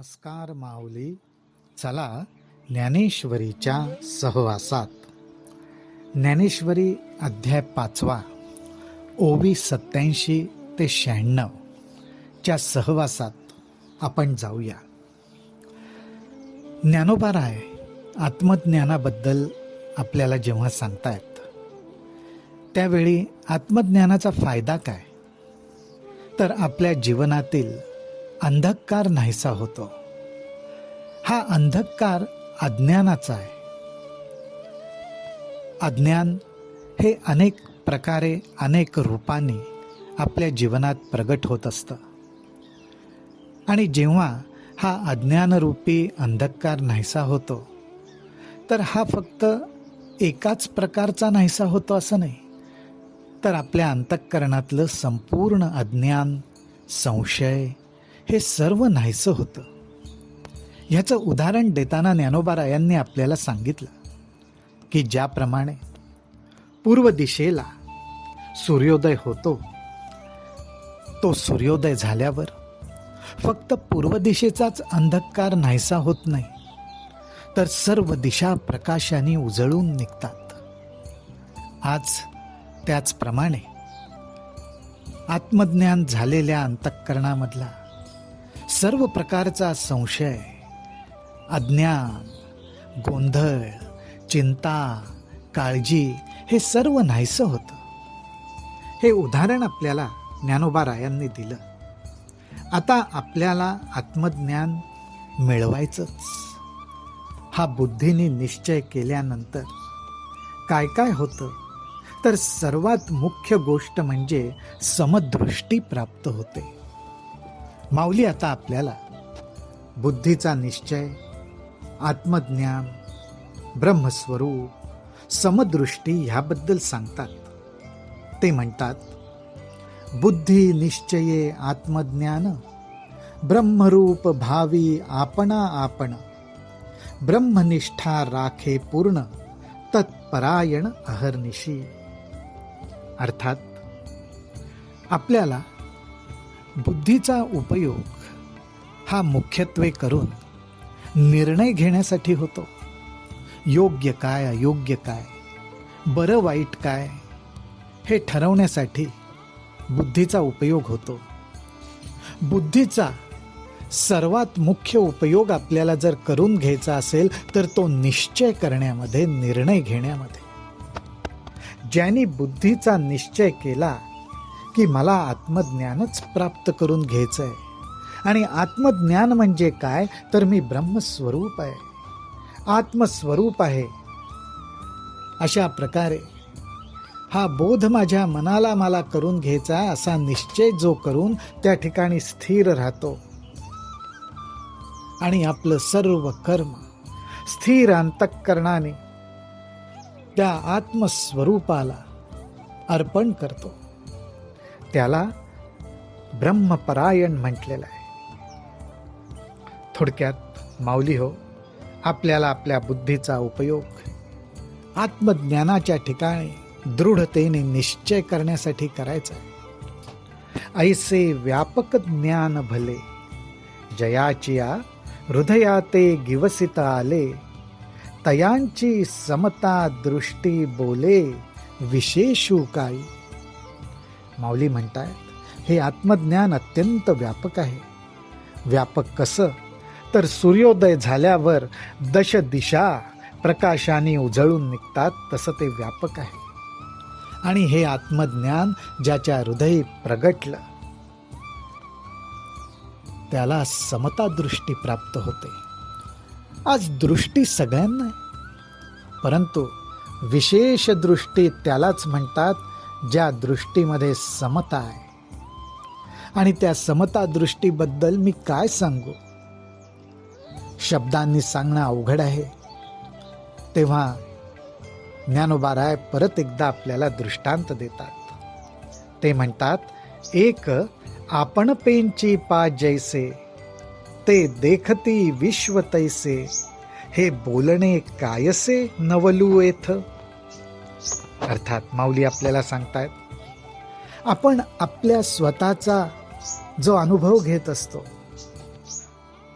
नमस्कार माऊली. चला ज्ञानेश्वरीच्या सहवासात. ज्ञानेश्वरी अध्याय 5 ओवी 87 ते 96 च्या सहवासात आपण जाऊया. ज्ञानोबाराय आत्मज्ञानाबद्दल आपल्याला जेव्हा सांगतायत त्यावेळी आत्मज्ञानाचा फायदा काय, तर आपल्या जीवनातील अंधकार नाहीसा होतो. हा अंधकार अज्ञानाचा आहे. अज्ञान हे अनेक प्रकारे अनेक रूपाने आपल्या जीवनात प्रगट होत असतं. आणि जेव्हा हा अज्ञानरूपी अंधकार नाहीसा होतो तर हा फक्त एकाच प्रकारचा नाहीसा होतो असं नाही, तर आपल्या अंतःकरणातलं संपूर्ण अज्ञान, संशय हे सर्व नाहीसं होतं. ह्याचं उदाहरण देताना ज्ञानोबारायांनी आपल्याला सांगितलं की ज्याप्रमाणे पूर्व दिशेला सूर्योदय होतो, तो सूर्योदय झाल्यावर फक्त पूर्व दिशेचाच अंधकार नाहीसा होत नाही, तर सर्व दिशा प्रकाशाने उजळून निघतात. आज त्याचप्रमाणे आत्मज्ञान झालेल्या अंतःकरणामधला सर्व प्रकारचा संशय, अज्ञान, गोंधळ, चिंता, काळजी हे सर्व नाहीसं होतं. हे उदाहरण आपल्याला ज्ञानोबारायांनी दिलं. आता आपल्याला आत्मज्ञान मिळवायचंच. हा बुद्धीने निश्चय केल्यानंतर काय काय होतं, तर सर्वात मुख्य गोष्ट म्हणजे समदृष्टी प्राप्त होते. माऊली आता आपल्याला बुद्धीचा निश्चय, आत्मज्ञान, ब्रह्मस्वरूप, समदृष्टी ह्याबद्दल सांगतात. ते म्हणतात, बुद्धी निश्चये आत्मज्ञान, ब्रह्मरूप भावी आपणा आपण, ब्रह्मनिष्ठा राखे पूर्ण, तत्परायण अहर्निशी. अर्थात आपल्याला बुद्धीचा उपयोग हा मुख्यत्वे करून निर्णय घेण्यासाठी होतो. योग्य काय, अयोग्य काय, बरं वाईट काय हे ठरवण्यासाठी बुद्धीचा उपयोग होतो. बुद्धीचा सर्वात मुख्य उपयोग आपल्याला जर करून घ्यायचा असेल तर तो निश्चय करण्यामध्ये, निर्णय घेण्यामध्ये. ज्यांनी बुद्धीचा निश्चय केला की मला आत्मज्ञानच प्राप्त करून घ्यायचं आहे, आणि आत्मज्ञान म्हणजे काय, तर मी ब्रह्मस्वरूप आहे, आत्मस्वरूप आहे, अशा प्रकारे हा बोध माझ्या मनाला मला करून घ्यायचा असा निश्चय जो करून त्या ठिकाणी स्थिर राहतो आणि आपलं सर्व कर्म स्थिर अंतःकरणाने त्या आत्मस्वरूपाला अर्पण करतो, त्याला ब्रह्मपरायण म्हटलेलं आहे. थोडक्यात माऊली हो, आपल्याला आपल्या बुद्धीचा उपयोग आत्मज्ञानाच्या ठिकाणी दृढतेने निश्चय करण्यासाठी करायचा आहे. ऐसे व्यापक ज्ञान भले, जयाचिया हृदयाते गिवसित आले, तयांची समता दृष्टी बोले, विशेषू काही. माऊली म्हणतात, हे आत्मज्ञान अत्यंत व्यापक आहे. व्यापक कसं, तर सूर्योदय झाल्यावर दश दिशा प्रकाशाने उजळून निघतात तसं ते व्यापक आहे. आणि हे आत्मज्ञान ज्याच्या हृदयी प्रगटलं त्याला समता दृष्टी प्राप्त होते. आज दृष्टी सगळ्यांना आहे, परंतु विशेष दृष्टी त्यालाच म्हणतात ज्या दृष्टीमध्ये समता आहे. आणि त्या समता दृष्टीबद्दल मी काय सांगू, शब्दांनी सांगणं अवघड आहे. तेव्हा ज्ञानोबाराय परत एकदा आपल्याला दृष्टांत देतात. ते म्हणतात, एक आपण पेंची पा जैसे, ते देखती विश्व तैसे, हे बोलणे कायसे नवलू येथ. अर्थात माऊली आपल्याला सांगतायत, आपण आपल्या स्वतःचा जो अनुभव घेत असतो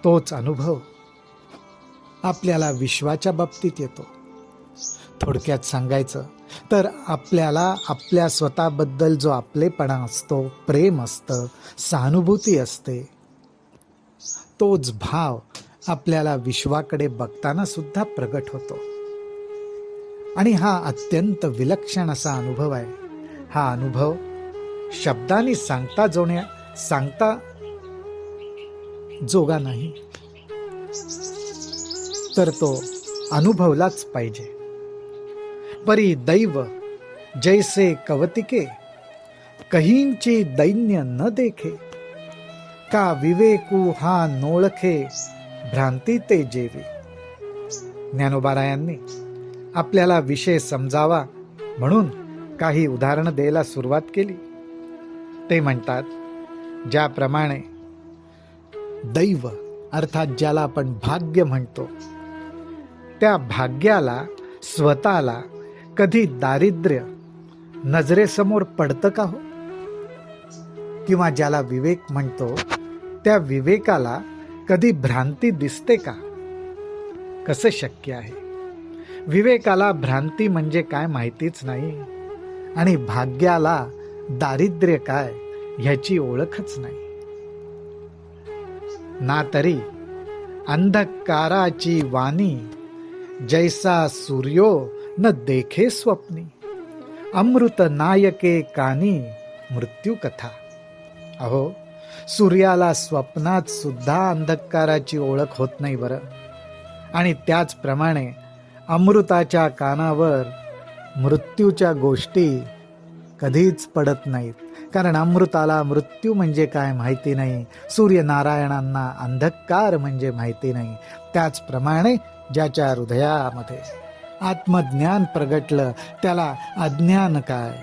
तोच अनुभव आपल्याला विश्वाच्या बाबतीत येतो. थोडक्यात सांगायचं तर आपल्याला आपल्या स्वतःबद्दल जो आपलेपणा असतो, प्रेम असतं, सहानुभूती असते, तोच भाव आपल्याला विश्वाकडे बघताना सुद्धा प्रगट होतो. आणि हा अत्यंत विलक्षण असा अनुभव आहे. हा अनुभव शब्दांनी सांगता जोगा नाही, तर तो अनुभवलाच पाहिजे. परी दैव जैसे कवतिके, कहींची दैन्य न देखे, का विवेकू हा नोळखे, भ्रांती ते जेवी. ज्ञानोबारायांनी आपल्याला विषय समजावा म्हणून काही उदाहरणं द्यायला सुरुवात केली. ते म्हणतात, ज्याप्रमाणे दैव अर्थात ज्याला आपण भाग्य म्हणतो, त्या भाग्याला स्वतःला कधी दारिद्र्य नजरेसमोर पडतं का हो? किंवा ज्याला विवेक म्हणतो, त्या विवेकाला कधी भ्रांती दिसते का? कसं शक्य आहे? विवेकाला भ्रांती म्हणजे काय माहितीच नाही, आणि भाग्याला दारिद्र्य काय ह्याची ओळखच नाही. ना तरी अंधकाराची वाणी, जैसा सूर्यो न देखे स्वप्नी, अमृत नायके कानी मृत्यू कथा. अहो, सूर्याला स्वप्नात सुद्धा अंधकाराची ओळख होत नाही बरं. आणि त्याचप्रमाणे अमृताच्या कानावर मृत्यूच्या गोष्टी कधीच पडत नाहीत, कारण अमृताला मृत्यू म्हणजे काय माहिती नाही, सूर्यनारायणांना अंधकार म्हणजे माहिती नाही. त्याचप्रमाणे ज्याच्या हृदयामध्ये आत्मज्ञान प्रगटलं, त्याला अज्ञान काय,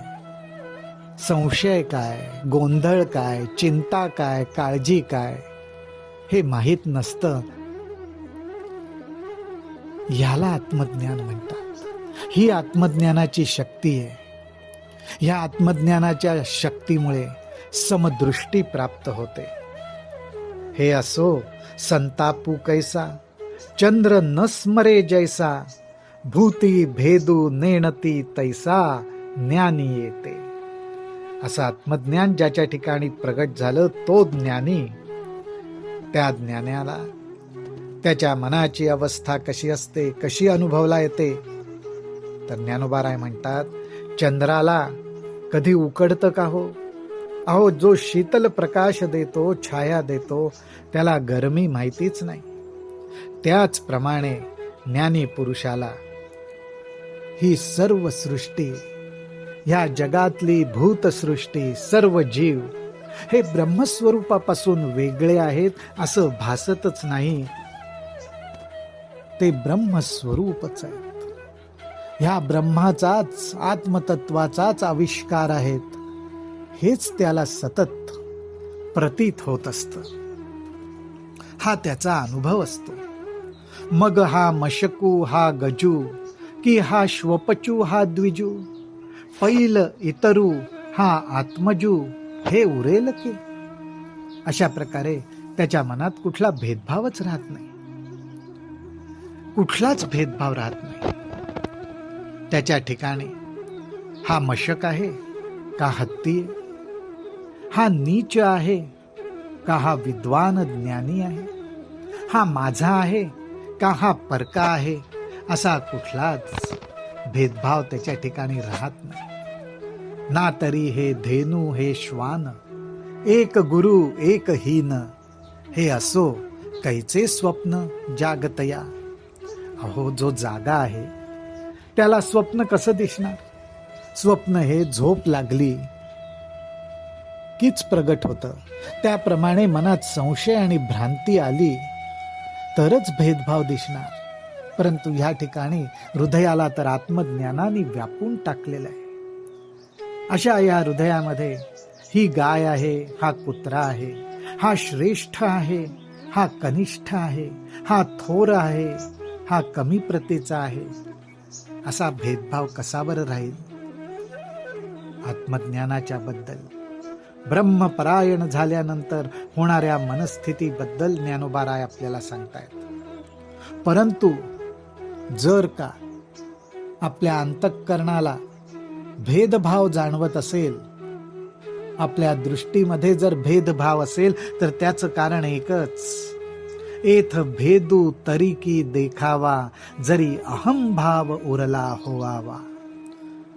संशय काय, गोंधळ काय, चिंता काय, काळजी काय हे माहीत नसतं. याला आत्मज्ञान म्हणतात. ही आत्मज्ञानाची शक्ती आहे. या आत्मज्ञानाच्या शक्तीमुळे समदृष्टी प्राप्त होते. हे असो संतापू कैसा, चंद्र न स्मरे जैसा, भूती भेदू नेणती तैसा, ज्ञानी येते. असं आत्मज्ञान ज्याच्या ठिकाणी प्रगट झालं, तो ज्ञानी. त्या ज्ञानाला त्याच्या मनाची अवस्था कशी असते, कशी अनुभवला येते, तर ज्ञानोबाराय म्हणतात, चंद्राला कधी उकडतं का हो? अहो, जो शीतल प्रकाश देतो, छाया देतो, त्याला गरमी माहितीच नाही. त्याचप्रमाणे ज्ञानी पुरुषाला ही सर्व सृष्टी, ह्या जगातली भूतसृष्टी, सर्व जीव हे ब्रह्मस्वरूपापासून वेगळे आहेत असं भासतच नाही. ते ब्रह्मस्वरूपच आहेत. ह्या ब्रह्माचाच, आत्मतत्वाचाच आविष्कार आहेत, हेच त्याला सतत प्रतीत होत असतं. हा त्याचा अनुभव असतो. मग हा मशकू हा गजू, की हा श्वपचू हा द्विजू, पैल इतरू हा आत्मजू, हे उरेल की. अशा प्रकारे त्याच्या मनात कुठला भेदभावच राहत नाही, कुठलाच भेदभाव राहत नाही. त्याच्या ठिकाणी हा मशक आहे का हत्ती, हा नीच आहे का हा विद्वान ज्ञानी आहे, हा माझा आहे का हा परका आहे, असा कुठलाच भेदभाव त्याच्या ठिकाणी राहत नाही. ना तरी हे धेनू हे श्वान, एक गुरु एक हीन, हे असो कैचे स्वप्न जागतया. अहो, जो जागा आहे त्याला स्वप्न कसं दिसणार? स्वप्न हे झोप लागली कीच प्रगट होतं. त्याप्रमाणे मनात संशय आणि भ्रांती आली तरच भेदभाव दिसणार. परंतु ह्या ठिकाणी हृदयाला तर आत्मज्ञानाने व्यापून टाकलेलं आहे. अशा या हृदयामध्ये ही गाय आहे, हा कुत्रा आहे, हा श्रेष्ठ आहे, हा कनिष्ठ आहे, हा थोर आहे, हा कमी प्रतीचा आहे, असा भेदभाव कसा बरं राहील? आत्मज्ञानाच्या बद्दल ब्रह्मपरायण झाल्यानंतर होणाऱ्या मनस्थितीबद्दल ज्ञानोबाराय आपल्याला सांगतायत. परंतु जर का आपल्या अंतःकरणाला भेदभाव जाणवत असेल, आपल्या दृष्टीमध्ये जर भेदभाव असेल, तर त्याचं कारण एकच, एथ भेदू तरी की देखावा, जरी अहंभाव उरला होवावा.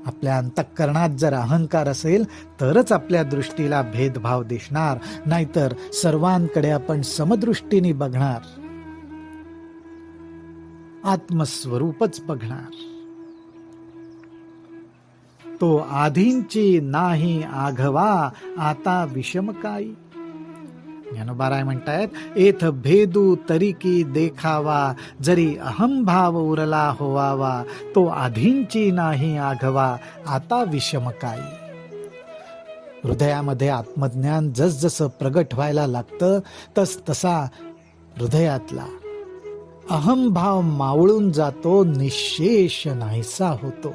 आपल्या अंतःकरणात जर अहंकार असेल तरच आपल्या दृष्टीला भेदभाव दिसणार, नाहीतर सर्वांकडे आपण समदृष्टीने बघणार, आत्मस्वरूपच बघणार. तो आधींची नाही आघवा, आता विषमकाई. ज्ञानोबाराय म्हणतायत, एथ भेदू तरी की देखावा, जरी अहंभाव उरला होवावा, तो आधींची नाही आघवा, आता विषमकाई. हृदयामध्ये आत्मज्ञान जसजसं प्रगट व्हायला लागतं, तसा हृदयातला अहंभाव मावळून जातो, निशेष नाहीसा होतो.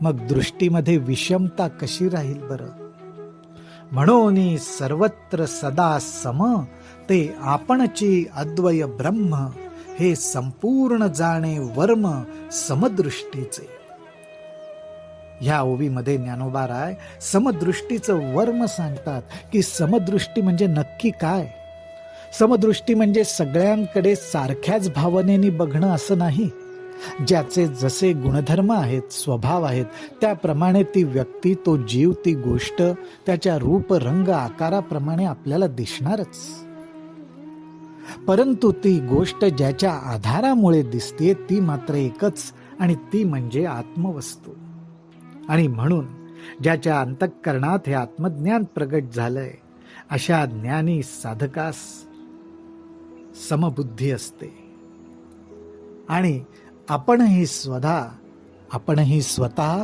मग दृष्टीमध्ये विषमता कशी राहील बरं? म्हणून सर्वत्र सदा सम, ते आपणची अद्वय ब्रह्म, हे संपूर्ण जाणे वर्म समदृष्टीचे. ह्या ओवीमध्ये ज्ञानोबाराय समदृष्टीचं वर्म सांगतात की समदृष्टी म्हणजे नक्की काय. समदृष्टी म्हणजे सगळ्यांकडे सारख्याच भावनेने बघणं असं नाही. ज्याचे जसे गुणधर्म आहेत, स्वभाव आहेत, त्याप्रमाणे ती व्यक्ती, तो जीव, ती गोष्ट त्याच्या रूप रंग आकाराप्रमाणे आपल्याला दिसणारच. परंतु ती गोष्ट ज्याच्या आधारामुळे दिसते ती मात्र एकच, आणि ती म्हणजे आत्मवस्तू. आणि म्हणून ज्याच्या अंतःकरणात हे आत्मज्ञान प्रगट झालंय, अशा ज्ञानी साधकास समबुद्धी असते. आणि आपणही स्वतः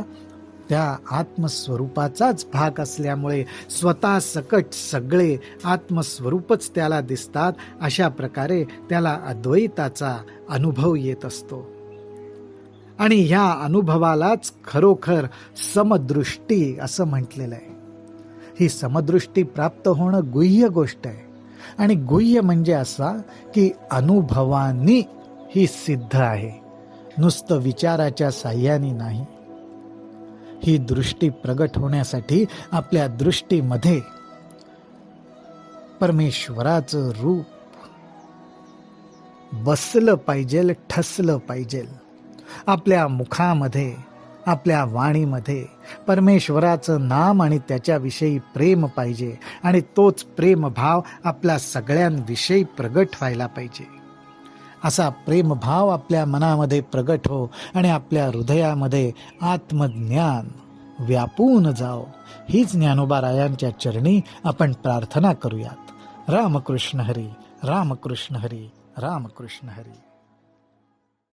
त्या आत्मस्वरूपाचाच भाग असल्यामुळे स्वतः सकट सगळे आत्मस्वरूपच त्याला दिसतात. अशा प्रकारे त्याला अद्वैताचा अनुभव येत असतो. आणि ह्या अनुभवालाच खरोखर समदृष्टी असं म्हटलेलं आहे. ही समदृष्टी प्राप्त होणं गुह्य गोष्ट आहे. आणि गुह्य म्हणजे असा की अनुभवानी ही सिद्ध आहे, नुसतं विचाराच्या साह्याने नाही. ही दृष्टी प्रगट होण्यासाठी आपल्या दृष्टीमध्ये परमेश्वराचं रूप बसलं पाहिजे, ठसलं पाहिजे. आपल्या मुखामध्ये, आपल्या वाणीमध्ये परमेश्वराचं नाम आणि त्याच्याविषयी प्रेम पाहिजे. आणि तोच प्रेमभाव आपल्या सगळ्यांविषयी प्रगट व्हायला पाहिजे. असा प्रेमभाव आपल्या मनामध्ये प्रगट हो आणि आपल्या हृदयामध्ये आत्मज्ञान व्यापून जाओ, हीच ज्ञानोबारायांच्या चरणी आपण प्रार्थना करूयात. रामकृष्ण हरी, रामकृष्ण हरी, रामकृष्ण हरी.